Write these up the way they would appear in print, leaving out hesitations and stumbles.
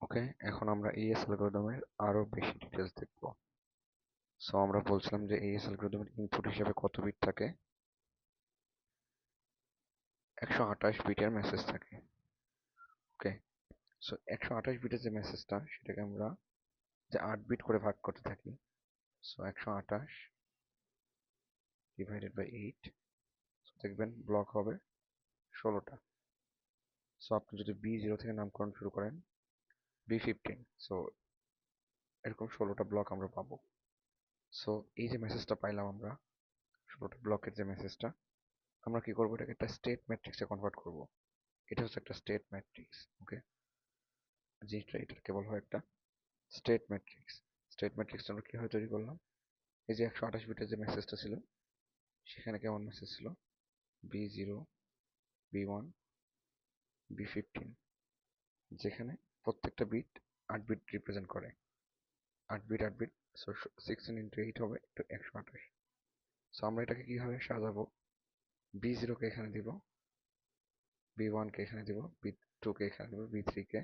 ওকে, এখন আমরা AES অ্যালগরিদমের আরো বেশি ডিটেলস দেখব। সো আমরা বলছিলাম যে AES অ্যালগরিদমের ইনপুট হিসেবে কত বিট থাকে? 128 বিটের মেসেজ থাকে। ওকে, সো 128 বিটের যে মেসেজটা সেটাকে আমরা যে 8 বিট করে ভাগ করতে থাকি। সো 128 ডিভাইডেড বাই 8, দেখবেন ব্লক হবে 16টা। সো আপনি যদি B0 থেকে নামকরণ শুরু করেন B15, সো এরকম 16টা ব্লক আমরা পাবো। সো এই যে মেসেজটা পাইলাম আমরা, 16টা ব্লকের যে মেসেজটা, আমরা কি করবো, এটাকে একটা স্টেট ম্যাট্রিক্সে কনভার্ট করব। এটা হচ্ছে একটা স্টেট ম্যাট্রিক্স। ওকে, যেটা এটাকে বলা হয় একটা স্টেট ম্যাট্রিক্স। স্টেট ম্যাট্রিক্স আমরা কিভাবে তৈরি করলাম? এই যে 128 বিটের যে মেসেজটা ছিল, সেখানে কেমন মেসেজ ছিল? B0, B1, B15, যেখানে প্রত্যেকটা বিট 8 বিট রিপ্রেজেন্ট করে। 8 বিট 8 বিট, সো 16 ইন্টু 8 হবে 128। সো আমরা এটাকে কিভাবে সাজাবো? B0 কে এখানে দিব, B1 কে এখানে দিব, B2 কে এখানে দিব, B3 কে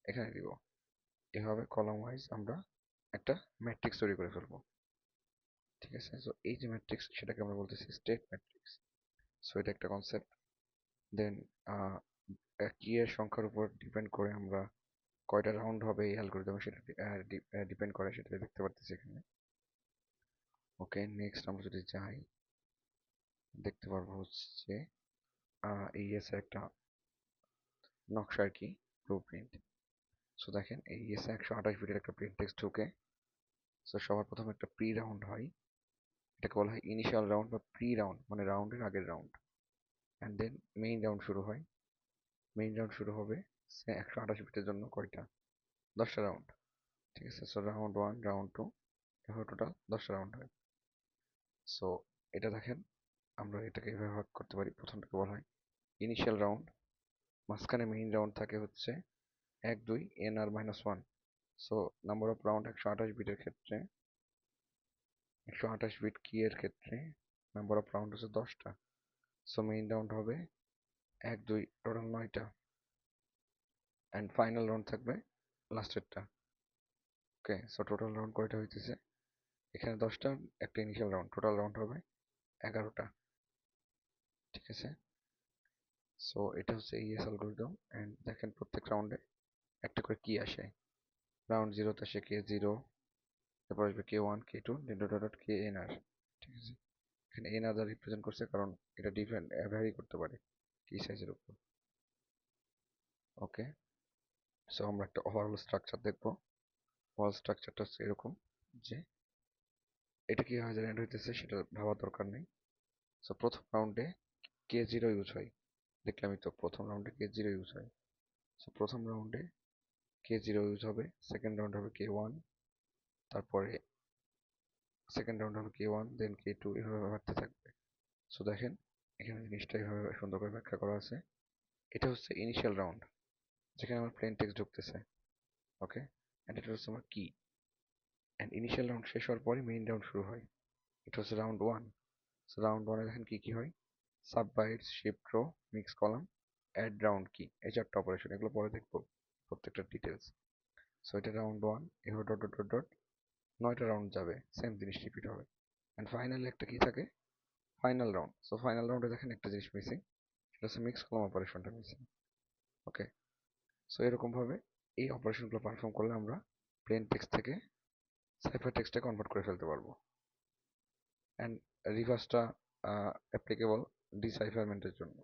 এখানে দিব। এভাবে কলাম ওয়াইজ আমরা একটা ম্যাট্রিক্স তৈরি করে ফেলবো। ঠিক আছে, সো এই যে ম্যাট্রিক্স, সেটাকে আমরা বলতেছি স্টেট ম্যাট্রিক্স। সো এটা একটা কনসেপ্ট। দেন কি এর সংখ্যার উপর ডিপেন্ড করে আমরা কয়টা রাউন্ড হবে এই অ্যালগরিদমে সেটা ডিপেন্ড করে, সেটা দেখতে পারতেছি এখানে। ওকে, নেক্সট আমরা যদি যাই, দেখতে পারবো হচ্ছে AES এর একটা নকশা আর কি, ব্লু প্রিন্ট। সো দেখেন AES এ 128 বিটের একটা প্লেন টেক্সট ঢুকে। সো সবার প্রথমে একটা প্রি রাউন্ড হয়, এটাকে বলা হয় ইনিশিয়াল রাউন্ড বা প্রি রাউন্ড, মানে রাউন্ডের আগের round. And then main round শুরু হয়। মেইন রাউন্ড শুরু হবে 128 বিটের জন্য কয়টা? 10টা রাউন্ড। ঠিক আছে, সো রাউন্ড 1, রাউন্ড 2, এভাবে টোটাল 10টা রাউন্ড হয়। সো এটা দেখেন, আমরা এটাকে এভাবে ভাগ করতে পারি। প্রথমটাকে বলা হয় ইনিশিয়াল রাউন্ড, মাঝখানে মেইন রাউন্ড থাকে হচ্ছে 1, 2, NR-1। So number of round 128 বিটের ক্ষেত্রে, 128 বিট কি এর ক্ষেত্রে নাম্বার অফ রাউন্ড হচ্ছে 10টা। সো মেইন রাউন্ড হবে 1, 2, টোটাল 9টা। অ্যান্ড ফাইনাল রাউন্ড থাকবে লাস্টেরটা। ওকে, সো টোটাল রাউন্ড কয়টা হইতেছে? এখানে 10টা, একটা ইনিশিয়াল রাউন্ড, টোটাল রাউন্ড হবে 11টা। ঠিক আছে, সো এটা হচ্ছে AES অ্যালগরিদম। অ্যান্ড দেখেন প্রত্যেক রাউন্ডে একটা করে কি আসে। রাউন্ড 0তে আসে K0, তারপর আসবে K1, K2, KNR। ঠিক আছে, এখানে NR দ্বারা রিপ্রেজেন্ট করছে কারণ এটা ডিফারেন্ট ভ্যারি করতে পারে কি সাইজের উপর। ওকে, সো আমরা একটা ওভারঅল স্ট্রাকচার দেখবো। ওভারঅল স্ট্রাকচারটা হচ্ছে এরকম যে এটা কিভাবে জেনারেট হইতেছে সেটা ভাবার দরকার নেই। সো প্রথম রাউন্ডে K0 ইউজ হয়, দেখলামই তো প্রথম রাউন্ডে K0 ইউজ হয়। সো প্রথম রাউন্ডে K0 ইউজ হবে, সেকেন্ড রাউন্ড হবে K1, তারপরে সেকেন্ড রাউন্ড হবে K1, দেন K2, এভাবে বাড়তে থাকবে। সো দেখেন এখানে জিনিসটা এভাবে সুন্দর করে ব্যাখ্যা করা আছে। এটা হচ্ছে ইনিশিয়াল রাউন্ড, যেখানে আমার প্লেন টেক্সট ঢুকতেছে। ওকে, এন্ড এটা হচ্ছে আমার কি। এন্ড ইনিশিয়াল রাউন্ড শেষ হওয়ার পরে মেইন রাউন্ড শুরু হয়, এটা হচ্ছে রাউন্ড 1। সো রাউন্ড 1 এ দেখেন কি কি হয়? Sub bytes, shift row, mix column, add round কি, এই চারটা অপারেশন, এগুলো পরে দেখবো প্রত্যেকটা ডিটেলস। সো এটা রাউন্ড 1, এভাবে ডট ডট ডট ডট 9টা রাউন্ড যাবে, সেম জিনিস রিপিট হবে। এন্ড ফাইনালি একটা কি থাকে? Final round. সো ফাইনাল রাউন্ডে দেখেন একটা জিনিস মিসিং, সেটা হচ্ছে মিক্স কলাম অপারেশনটা মিসিং। ওকে, সো এরকম ভাবে এই অপারেশনগুলো পারফর্ম করলে আমরা প্লেন টেক্সট থেকে সাইফার টেক্সটে কনভার্ট করে ফেলতে পারবো। অ্যান্ড রিভার্সটা অ্যাপ্লিকেবল ডিসাইফারমেন্টের জন্য।